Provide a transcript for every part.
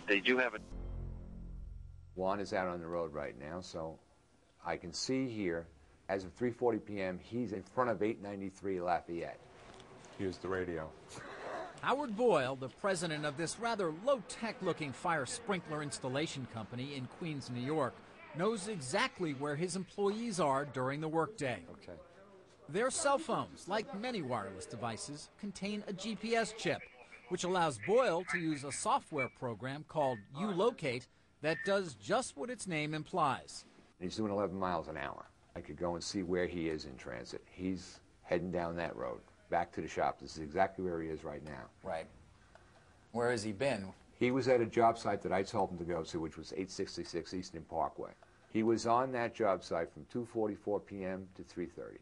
They do have a... Juan is out on the road right now, so I can see here, as of 3:40 p.m., he's in front of 893 Lafayette. Here's the radio. Howard Boyle, the president of this rather low-tech looking fire sprinkler installation company in Queens, New York, knows exactly where his employees are during the workday. Okay. Their cell phones, like many wireless devices, contain a GPS chip, which allows Boyle to use a software program called U-Locate that does just what its name implies. He's doing 11 miles an hour. I could go and see where he is in transit. He's heading down that road, back to the shop. This is exactly where he is right now. Right. Where has he been? He was at a job site that I told him to go to, which was 866 Eastern Parkway. He was on that job site from 2:44 p.m. to 3:30.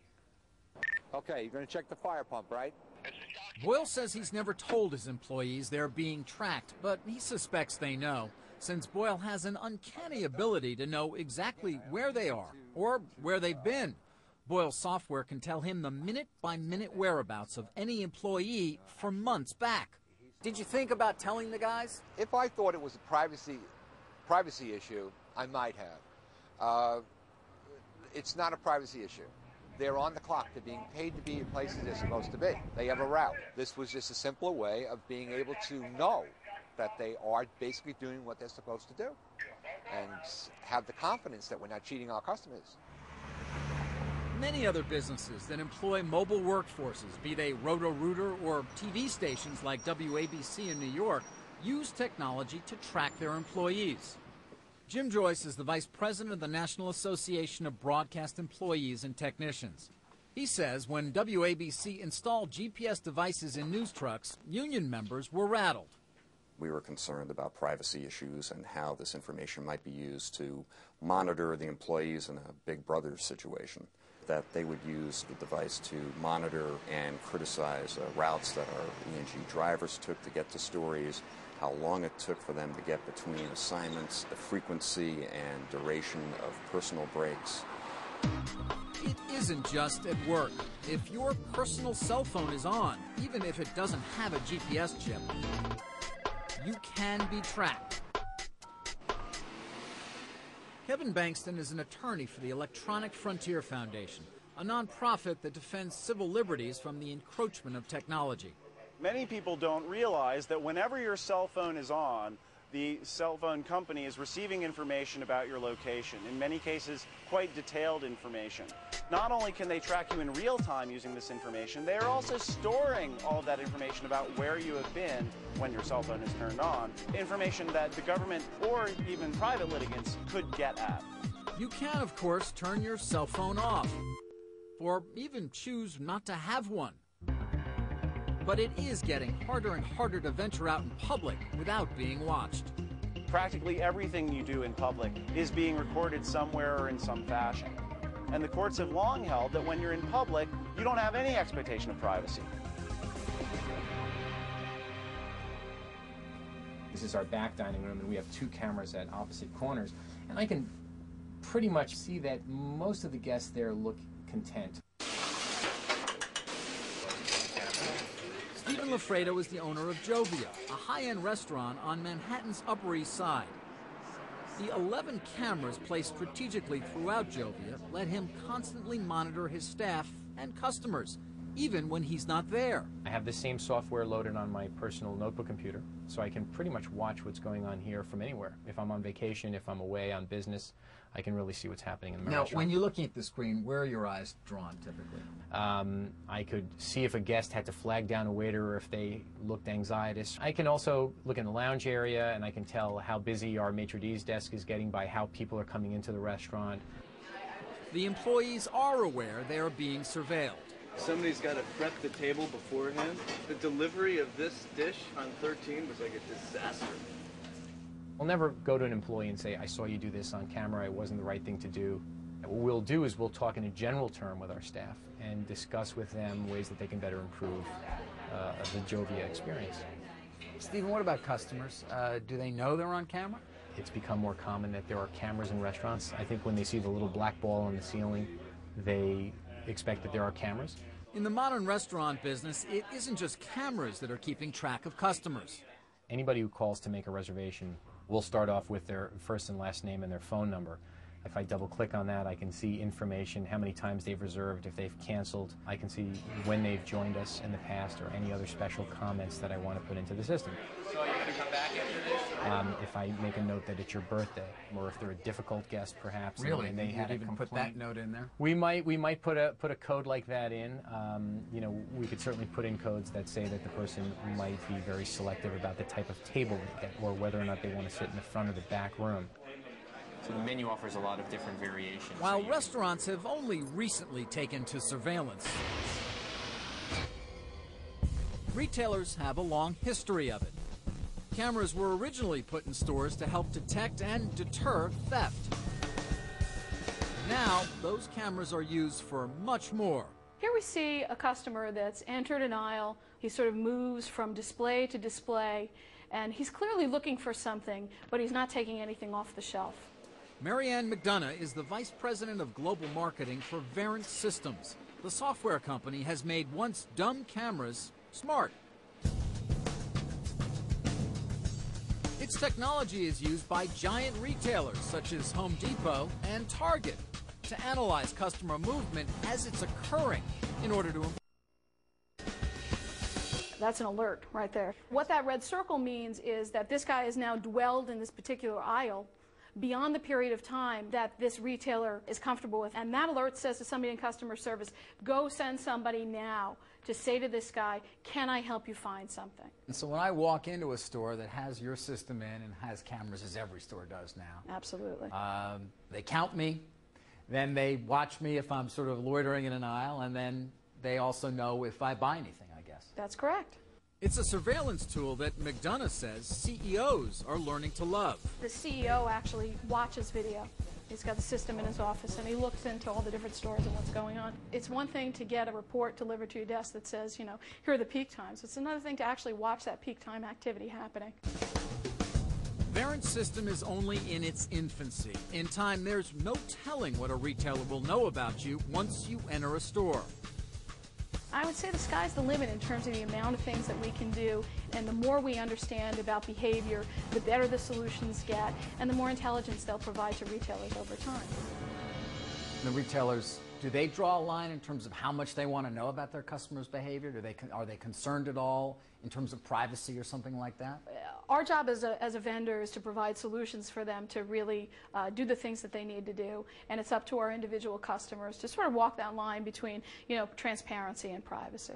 Okay, you're going to check the fire pump, right? Boyle says he's never told his employees they're being tracked, but he suspects they know, since Boyle has an uncanny ability to know exactly where they are or where they've been. Boyle's software can tell him the minute-by-minute whereabouts of any employee for months back. Did you think about telling the guys? If I thought it was a privacy issue, I might have. It's not a privacy issue. They're on the clock. They're being paid to be in places they're supposed to be. They have a route. This was just a simpler way of being able to know that they are basically doing what they're supposed to do and have the confidence that we're not cheating our customers. Many other businesses that employ mobile workforces, be they Roto-Rooter or TV stations like WABC in New York, use technology to track their employees. Jim Joyce is the vice president of the National Association of Broadcast Employees and Technicians. He says when WABC installed GPS devices in news trucks, union members were rattled. We were concerned about privacy issues and how this information might be used to monitor the employees in a Big Brother situation, that they would use the device to monitor and criticize routes that our ENG drivers took to get to stories, how long it took for them to get between assignments, the frequency and duration of personal breaks. It isn't just at work. If your personal cell phone is on, even if it doesn't have a GPS chip, you can be tracked. Kevin Bankston is an attorney for the Electronic Frontier Foundation, a nonprofit that defends civil liberties from the encroachment of technology. Many people don't realize that whenever your cell phone is on, the cell phone company is receiving information about your location, in many cases quite detailed information. Not only can they track you in real time using this information, they are also storing all of that information about where you have been when your cell phone is turned on, information that the government or even private litigants could get at. You can, of course, turn your cell phone off, or even choose not to have one. But it is getting harder and harder to venture out in public without being watched. Practically everything you do in public is being recorded somewhere or in some fashion. And the courts have long held that when you're in public, you don't have any expectation of privacy. This is our back dining room, and we have two cameras at opposite corners. And I can pretty much see that most of the guests there look content. Stephen Lafredo is the owner of Jovia, a high-end restaurant on Manhattan's Upper East Side. The 11 cameras placed strategically throughout Jovia let him constantly monitor his staff and customers, even when he's not there. I have the same software loaded on my personal notebook computer, so I can pretty much watch what's going on here from anywhere. If I'm on vacation, if I'm away on business, I can really see what's happening in the restaurant. Now, when you're looking at the screen, where are your eyes drawn typically? I could see if a guest had to flag down a waiter or if they looked anxietous. I can also look in the lounge area, and I can tell how busy our maitre d's desk is getting by how people are coming into the restaurant. The employees are aware they are being surveilled. Somebody's got to prep the table beforehand. The delivery of this dish on 13 was like a disaster. We'll never go to an employee and say, I saw you do this on camera, it wasn't the right thing to do. What we'll do is we'll talk in a general term with our staff and discuss with them ways that they can better improve the Jovia experience. Stephen, what about customers? Do they know they're on camera? It's become more common that there are cameras in restaurants. I think when they see the little black ball on the ceiling, they expect that there are cameras. In the modern restaurant business, it isn't just cameras that are keeping track of customers. Anybody who calls to make a reservation will start off with their first and last name and their phone number. If I double-click on that, I can see information, how many times they've reserved, if they've canceled. I can see when they've joined us in the past or any other special comments that I want to put into the system. So you're going to come back after this? If I make a note that it's your birthday, or if they're a difficult guest, perhaps, Really? and they had a even complaint. put that note in there? We might put a code like that in. You know, we could certainly put in codes that say that the person might be very selective about the type of table they get, or whether or not they want to sit in the front or the back room. So the menu offers a lot of different variations. While restaurants have only recently taken to surveillance, retailers have a long history of it. Cameras were originally put in stores to help detect and deter theft. Now, those cameras are used for much more. Here we see a customer that's entered an aisle. He sort of moves from display to display, and he's clearly looking for something, but he's not taking anything off the shelf. Marianne McDonough is the Vice President of Global Marketing for Verichip Systems. The software company has made once dumb cameras smart. Its technology is used by giant retailers such as Home Depot and Target to analyze customer movement as it's occurring in order to... That's an alert right there. What that red circle means is that this guy has now dwelled in this particular aisle beyond the period of time that this retailer is comfortable with. And that alert says to somebody in customer service, go send somebody now to say to this guy, can I help you find something? And so when I walk into a store that has your system in and has cameras, as every store does now. Absolutely. They count me, then they watch me if I'm sort of loitering in an aisle, and then they also know if I buy anything, I guess. That's correct. It's a surveillance tool that McDonough says CEOs are learning to love. The CEO actually watches video. He's got the system in his office, and he looks into all the different stores and what's going on. It's one thing to get a report delivered to your desk that says, you know, here are the peak times. It's another thing to actually watch that peak time activity happening. Verichip's system is only in its infancy. In time, there's no telling what a retailer will know about you once you enter a store. I would say the sky's the limit in terms of the amount of things that we can do, and the more we understand about behavior, the better the solutions get, and the more intelligence they'll provide to retailers over time. The retailers, do they draw a line in terms of how much they want to know about their customers' behavior? Are they concerned at all in terms of privacy or something like that? Our job as a vendor is to provide solutions for them to really do the things that they need to do, and it's up to our individual customers to sort of walk that line between, you know, transparency and privacy.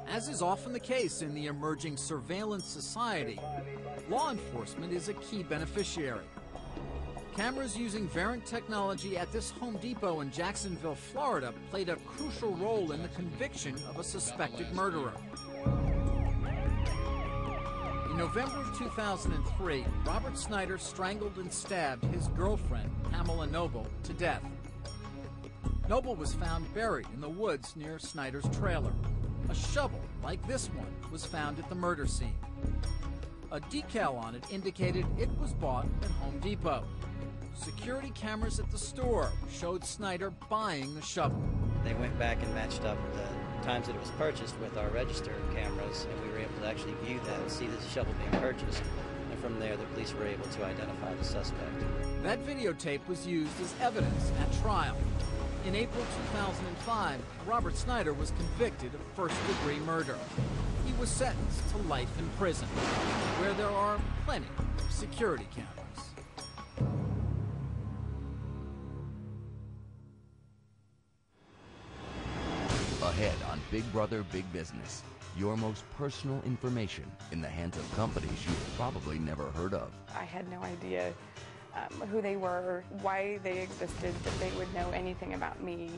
As is often the case in the emerging surveillance society, law enforcement is a key beneficiary. Cameras using Verichip technology at this Home Depot in Jacksonville, Florida, played a crucial role in the conviction of a suspected murderer. In November of 2003, Robert Snyder strangled and stabbed his girlfriend, Pamela Noble, to death. Noble was found buried in the woods near Snyder's trailer. A shovel, like this one, was found at the murder scene. A decal on it indicated it was bought at Home Depot. Security cameras at the store showed Snyder buying the shovel. They went back and matched up the times that it was purchased with our register cameras, and we were able to actually view that and see the shovel being purchased. And from there, the police were able to identify the suspect. That videotape was used as evidence at trial. In April 2005, Robert Snyder was convicted of first-degree murder. He was sentenced to life in prison, where there are plenty of security cameras. Ahead on Big Brother Big Business, your most personal information in the hands of companies you've probably never heard of. I had no idea who they were, why they existed, that they would know anything about me.